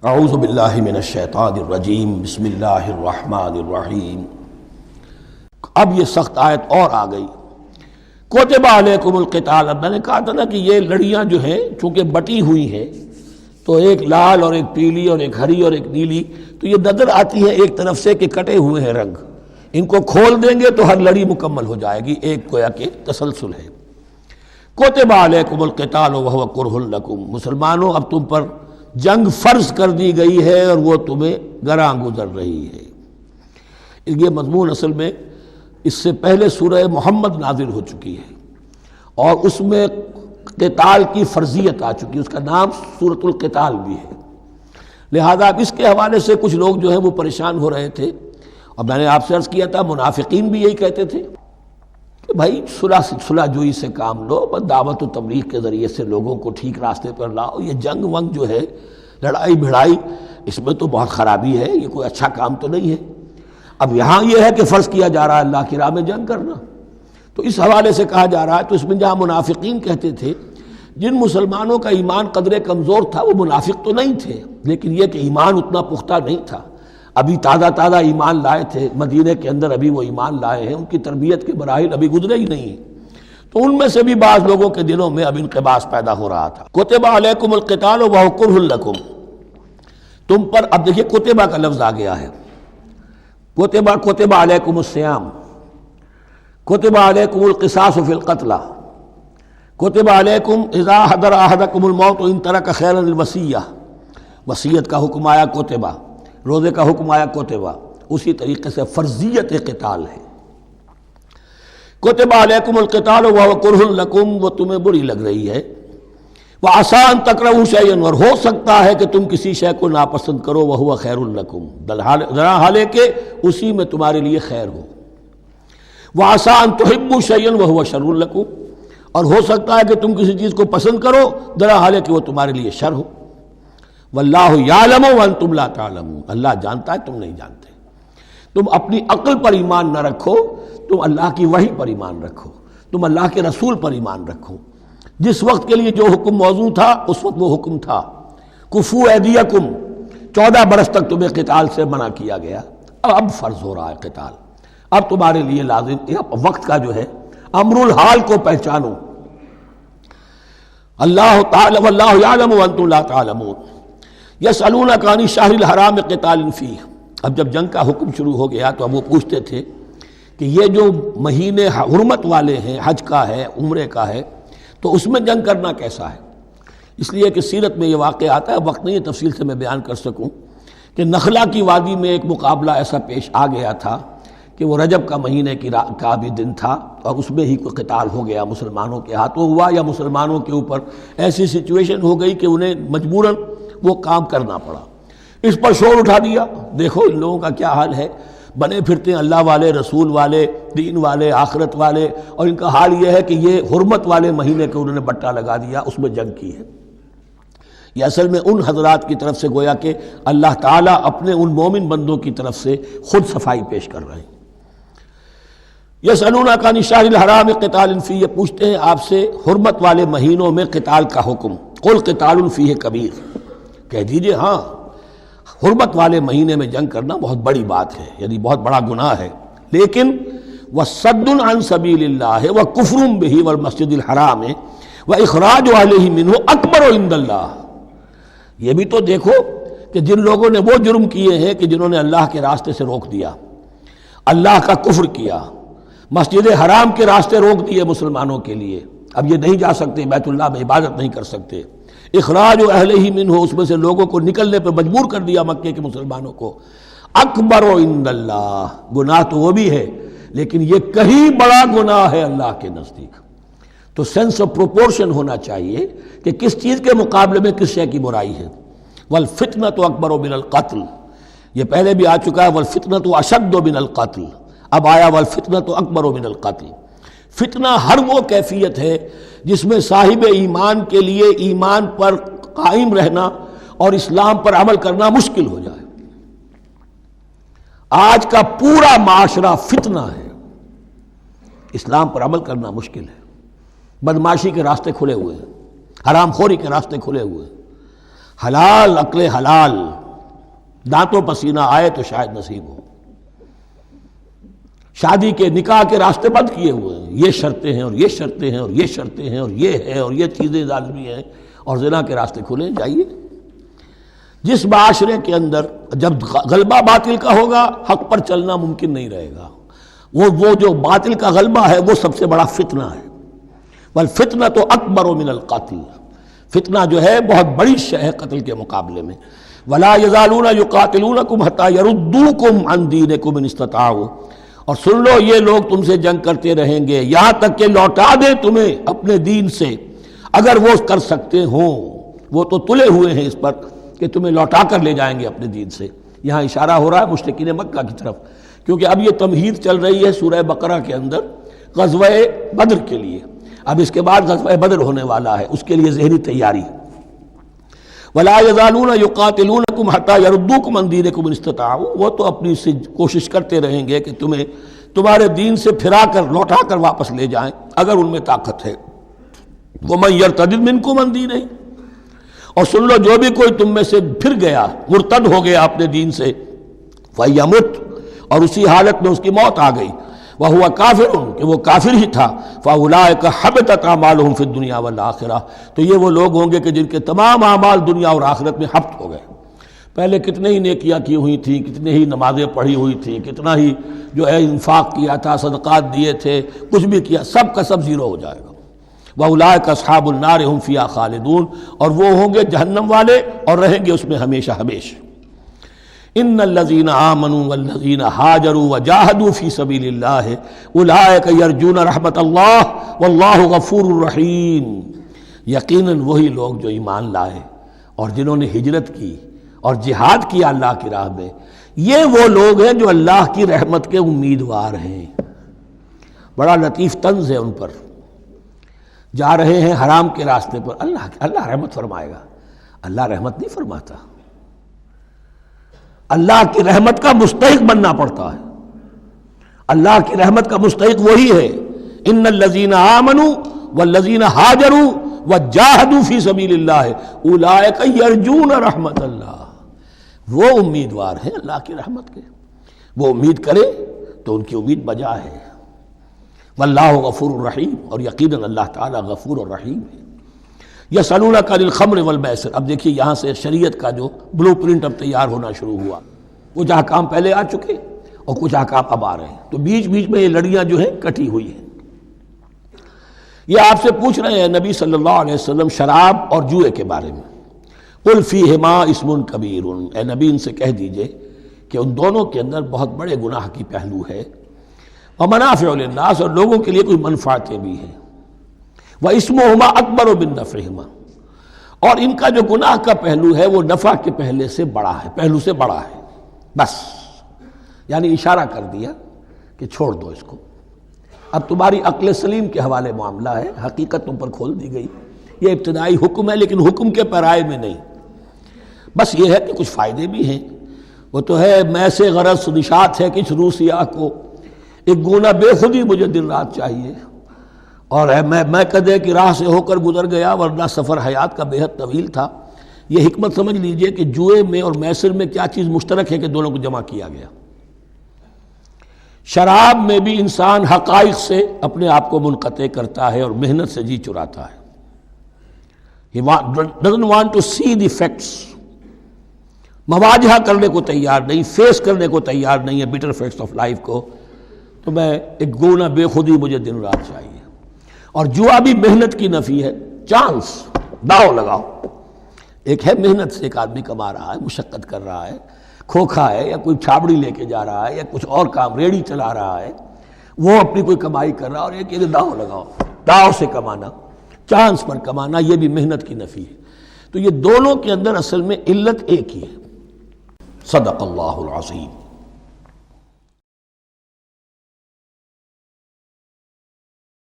اعوذ باللہ من الشیطان الرجیم بسم اللہ الرحمن الرحیم۔ اب یہ سخت آیت اور آ گئی، کتب علیکم القتال۔ اب میں نے کہا تھا نا کہ یہ لڑیاں جو ہیں چونکہ بٹی ہوئی ہیں تو ایک لال اور ایک پیلی اور ایک ہری اور ایک نیلی، تو یہ نظر آتی ہے ایک طرف سے کہ کٹے ہوئے ہیں رنگ، ان کو کھول دیں گے تو ہر لڑی مکمل ہو جائے گی، ایک گویا کہ تسلسل ہے۔ کتب علیکم القتال وہو کرہ لکم، مسلمانوں اب تم پر جنگ فرض کر دی گئی ہے اور وہ تمہیں گراں گزر رہی ہے۔ یہ مضمون اصل میں اس سے پہلے سورہ محمد نازل ہو چکی ہے اور اس میں قتال کی فرضیت آ چکی ہے، اس کا نام سورۃ القتال بھی ہے، لہذا اب اس کے حوالے سے کچھ لوگ جو ہیں وہ پریشان ہو رہے تھے، اور میں نے آپ سے عرض کیا تھا منافقین بھی یہی کہتے تھے کہ بھائی صلح جوئی سے کام لو، بس دعوت و تبلیغ کے ذریعے سے لوگوں کو ٹھیک راستے پر لاؤ، یہ جنگ ونگ جو ہے لڑائی بھڑائی اس میں تو بہت خرابی ہے، یہ کوئی اچھا کام تو نہیں ہے۔ اب یہاں یہ ہے کہ فرض کیا جا رہا ہے اللہ کی راہ میں جنگ کرنا، تو اس حوالے سے کہا جا رہا ہے، تو اس میں جہاں منافقین کہتے تھے جن مسلمانوں کا ایمان قدرے کمزور تھا وہ منافق تو نہیں تھے، لیکن یہ کہ ایمان اتنا پختہ نہیں تھا، ابھی تازہ ایمان لائے تھے، مدینے کے اندر ابھی وہ ایمان لائے ہیں، ان کی تربیت کے مراحل ابھی گزرے ہی نہیں ہیں، تو ان میں سے بھی بعض لوگوں کے دلوں میں اب انقباض پیدا ہو رہا تھا۔ کتب علیکم القتال وہو کرہ لکم، تم پر اب دیکھیے کتبہ کا لفظ آ گیا ہے، کتب علیکم الصیام، کتب علیکم القصاص فی القتلى، کتب علیکم اذا حضر احدکم الموت ان ترک خیرا الوصیہ، وصیت کا حکم آیا کتبہ، روزے کا حکم آیا کتبہ، اسی طریقے سے فرضیت قتال ہے۔ کتب علیکم القتال وہو کرہ لکم، وہ تمہیں بری لگ رہی ہے، وعسیٰ ان تکرہوا شیئا، اور ہو سکتا ہے کہ تم کسی شے کو ناپسند کرو، وہو خیر لکم، ذرا حالے کہ اسی میں تمہارے لیے خیر ہو، وعسیٰ ان تحبوا شیئا وہو شر لکم، اور ہو سکتا ہے کہ تم کسی چیز کو پسند کرو ذرا حالے کہ وہ تمہارے لیے شر ہو، واللہ یعلم وانتم لا تعلمون، اللہ جانتا ہے تم نہیں جانتے۔ تم اپنی عقل پر ایمان نہ رکھو، تم اللہ کی وحی پر ایمان رکھو، تم اللہ کے رسول پر ایمان رکھو، جس وقت کے لیے جو حکم موضوع تھا اس وقت وہ حکم تھا، کفوا ایدیکم، 14 برس تک تمہیں قتال سے منع کیا گیا، اب فرض ہو رہا ہے قتال، اب تمہارے لیے لازم وقت کا جو ہے امر الحال کو پہچانو۔ اللہ تعالی واللہ یعلم وانتم لا تعلمون، یسألونک عن الشہر الحرام قتال فیہ، اب جب جنگ کا حکم شروع ہو گیا تو اب وہ پوچھتے تھے کہ یہ جو مہینے حرمت والے ہیں، حج کا ہے، عمرے کا ہے، تو اس میں جنگ کرنا کیسا ہے؟ اس لیے کہ سیرت میں یہ واقعہ آتا ہے، وقت نہیں ہے تفصیل سے میں بیان کر سکوں، کہ نخلا کی وادی میں ایک مقابلہ ایسا پیش آ گیا تھا کہ وہ رجب کا مہینے کا بھی دن تھا اور اس میں ہی کوئی قتال ہو گیا، مسلمانوں کے ہاتھوں ہوا یا مسلمانوں کے اوپر ایسی سچویشن ہو گئی کہ انہیں مجبوراً وہ کام کرنا پڑا، اس پر شور اٹھا دیا۔ دیکھو ان لوگوں کا کیا حال ہے، بنے پھرتے ہیں اللہ والے، رسول والے، دین والے، آخرت والے، اور ان کا حال یہ ہے کہ یہ حرمت والے مہینے کے انہوں نے بٹا لگا دیا، اس میں جنگ کی ہے۔ یہ اصل میں ان حضرات کی طرف سے گویا کہ اللہ تعالیٰ اپنے ان مومن بندوں کی طرف سے خود صفائی پیش کر رہے ہیں۔ یسألونک عن الشہر الحرام قتال فیہ، یہ پوچھتے ہیں آپ سے حرمت والے مہینوں میں قتال کا حکم، قل قتال فیہ کبیر، کہہ دیجئے ہاں حرمت والے مہینے میں جنگ کرنا بہت بڑی بات ہے، یعنی بہت بڑا گناہ ہے، لیکن وَصَدٌّ عَن سَبِيلِ اللَّهِ وَكُفْرٌ بِهِ وَالْمَسْجِدِ الْحَرَامِ وَإِخْرَاجُ أَهْلِهِ مِنْهُ أَكْبَرُ عِندَ اللَّهِ، یہ بھی تو دیکھو کہ جن لوگوں نے وہ جرم کیے ہیں کہ جنہوں نے اللہ کے راستے سے روک دیا، اللہ کا کفر کیا، مسجد حرام کے راستے روک دیے مسلمانوں کے لیے، اب یہ نہیں جا سکتے، بیت اللہ میں عبادت نہیں کر سکتے، اخراج اہلہ منہ، اس میں سے لوگوں کو نکلنے پر مجبور کر دیا مکے کے مسلمانوں کو، اکبر عند اللہ، گناہ تو وہ بھی ہے لیکن یہ کہیں بڑا گناہ ہے اللہ کے نزدیک۔ تو سینس آف پروپورشن ہونا چاہیے کہ کس چیز کے مقابلے میں کس شے کی برائی ہے۔ والفتنۃ اکبر من القتل، یہ پہلے بھی آ چکا ہے، والفتنۃ اشد من القتل، اب آیا والفتنۃ اکبر من القتل۔ فتنہ ہر وہ کیفیت ہے جس میں صاحب ایمان کے لیے ایمان پر قائم رہنا اور اسلام پر عمل کرنا مشکل ہو جائے۔ آج کا پورا معاشرہ فتنہ ہے، اسلام پر عمل کرنا مشکل ہے، بدماشی کے راستے کھلے ہوئے ہیں، حرام خوری کے راستے کھلے ہوئے ہیں، حلال عقل حلال دانتوں پسینہ آئے تو شاید نصیب ہو. شادی کے نکاح کے راستے بند کیے ہوئے ہیں، یہ شرطیں ہیں اور یہ شرطیں ہیں اور یہ شرطیں ہیں اور یہ ہے اور یہ چیزیں لازمی ہیں، اور زنا کے راستے کھلے. جائیے. جس معاشرے کے اندر جب غلبہ باطل کا ہوگا حق پر چلنا ممکن نہیں رہے گا. وہ جو باطل کا غلبہ ہے وہ سب سے بڑا فتنہ ہے. والفتنۃ اکبر من القتل، فتنہ جو ہے بہت بڑی شے ہے قتل کے مقابلے میں. ولا یزالون یقاتلونکم حتی یردوکم عن دینکم ان استطاعوا، اور سن لو یہ لوگ تم سے جنگ کرتے رہیں گے یہاں تک کہ لوٹا دیں تمہیں اپنے دین سے، اگر وہ کر سکتے ہوں. وہ تو تلے ہوئے ہیں اس پر کہ تمہیں لوٹا کر لے جائیں گے اپنے دین سے. یہاں اشارہ ہو رہا ہے مشرکین مکہ کی طرف، کیونکہ اب یہ تمہید چل رہی ہے سورہ بقرہ کے اندر غزوہ بدر کے لیے. اب اس کے بعد غزوہ بدر ہونے والا ہے، اس کے لیے ذہنی تیاری. وَلَا يَزَالُونَ يُقَاتِلُونَكُمْ حَتَّى يَرُدُّوكُمْ عَنْ دِينِكُمْ إِنِ اسْتَطَاعُوا، وہ تو اپنی سے کوشش کرتے رہیں گے کہ تمہیں تمہارے دین سے پھرا کر لوٹا کر واپس لے جائیں اگر ان میں طاقت ہے. وَمَن يَرْتَدِدْ مِنْكُمْ عَنْ دِينِهِ، اور سن لو جو بھی کوئی تم میں سے پھر گیا، مرتد ہو گیا اپنے دین سے، فَيَمُتْ، اور اسی حالت میں اس کی موت آ گئی، وَهُوَ كَافِرٌ، کہ وہ کافر ہی تھا، فَأُولَٰئِكَ حَبِطَتْ أَعْمَالُهُمْ فِي الدُّنْيَا وَالْآخِرَةِ، تو یہ وہ لوگ ہوں گے کہ جن کے تمام اعمال دنیا اور آخرت میں حبط ہو گئے. پہلے کتنے ہی نیکیاں کی ہوئی تھیں، کتنے ہی نمازیں پڑھی ہوئی تھیں، کتنا ہی جو ہے انفاق کیا تھا، صدقات دیے تھے، کچھ بھی کیا، سب کا سب زیرو ہو جائے گا. وَأُولَٰئِكَ أَصْحَابُ النَّارِ هُمْ فِيهَا خَالِدُونَ، اور وہ ہوں گے جہنم والے اور رہیں گے اس میں ہمیشہ ہمیشہ. ان الذين آمنوا والذين هاجروا وجاهدوا في سبيل الله اولئك يرجون رحمت اللہ واللہ غفور رحیم. یقیناً وہی لوگ جو ایمان لائے اور جنہوں نے ہجرت کی اور جہاد کیا اللہ کی راہ میں، یہ وہ لوگ ہیں جو اللہ کی رحمت کے امیدوار ہیں. بڑا لطیف طنز ہے ان پر. جا رہے ہیں حرام کے راستے پر، اللہ رحمت فرمائے گا. اللہ رحمت نہیں فرماتا. اللہ کی رحمت کا مستحق بننا پڑتا ہے. اللہ کی رحمت کا مستحق وہی ہے. ان الذین آمنوا والذین ہاجروا وجاہدوا فی سبیل اللہ اولئک یرجون رحمت اللہ، وہ امیدوار ہیں اللہ کی رحمت کے. وہ امید کرے تو ان کی امید بجا ہے. واللہ غفور الرحیم، اور یقیناً اللہ تعالیٰ غفور الرحیم ہے. یسألونک عن الخمر والمیسر، اب دیکھیے یہاں سے شریعت کا جو بلو پرنٹ اب تیار ہونا شروع ہوا. کچھ احکام پہلے آ چکے اور کچھ احکام اب آ رہے ہیں، تو بیچ بیچ میں یہ لڑیاں جو ہیں کٹی ہوئی ہیں. یہ آپ سے پوچھ رہے ہیں نبی صلی اللہ علیہ وسلم شراب اور جوئے کے بارے میں. قل فیہما اسم کبیر، اے نبی ان سے کہہ دیجئے کہ ان دونوں کے اندر بہت بڑے گناہ کی پہلو ہے. ومنافع للناس، اور لوگوں کے لیے کوئی منفعتیں بھی ہیں. وَإِسْمُهُمَا أَكْبَرُ مِن نَّفْعِهِمَا، اور ان کا جو گناہ کا پہلو ہے وہ نفع کے پہلو سے بڑا ہے. بس یعنی اشارہ کر دیا کہ چھوڑ دو اس کو. اب تمہاری عقل سلیم کے حوالے معاملہ ہے، حقیقت تم پر کھول دی گئی. یہ ابتدائی حکم ہے لیکن حکم کے پیرائے میں نہیں. بس یہ ہے کہ کچھ فائدے بھی ہیں. وہ تو ہے میں سے غرض نشات ہے کچھ روسیہ کو، ایک گونا بے خودی مجھے دن رات چاہیے، اور میں کدے کی راہ سے ہو کر گزر گیا ورنہ سفر حیات کا بے حد طویل تھا. یہ حکمت سمجھ لیجئے کہ جوئے میں اور میسر میں کیا چیز مشترک ہے کہ دونوں کو جمع کیا گیا. شراب میں بھی انسان حقائق سے اپنے آپ کو منقطع کرتا ہے اور محنت سے جی چراتا ہے. He doesn't want to see the facts. مواجہہ کرنے کو تیار نہیں، فیس کرنے کو تیار نہیں ہے bitter facts of life کو. تو میں ایک گونا بے خودی مجھے دن رات چاہیے. اور جوا بھی محنت کی نفی ہے. چانس، داؤ لگاؤ. ایک ہے محنت سے ایک آدمی کما رہا ہے، مشقت کر رہا ہے، کھوکھا ہے یا کوئی چھابڑی لے کے جا رہا ہے یا کچھ اور کام ریڑھی چلا رہا ہے، وہ اپنی کوئی کمائی کر رہا ہے. اور ایک یہ داؤ لگاؤ، داؤ سے کمانا، چانس پر کمانا، یہ بھی محنت کی نفی ہے. تو یہ دونوں کے اندر اصل میں علت ایک ہی ہے. صدق اللہ العظیم.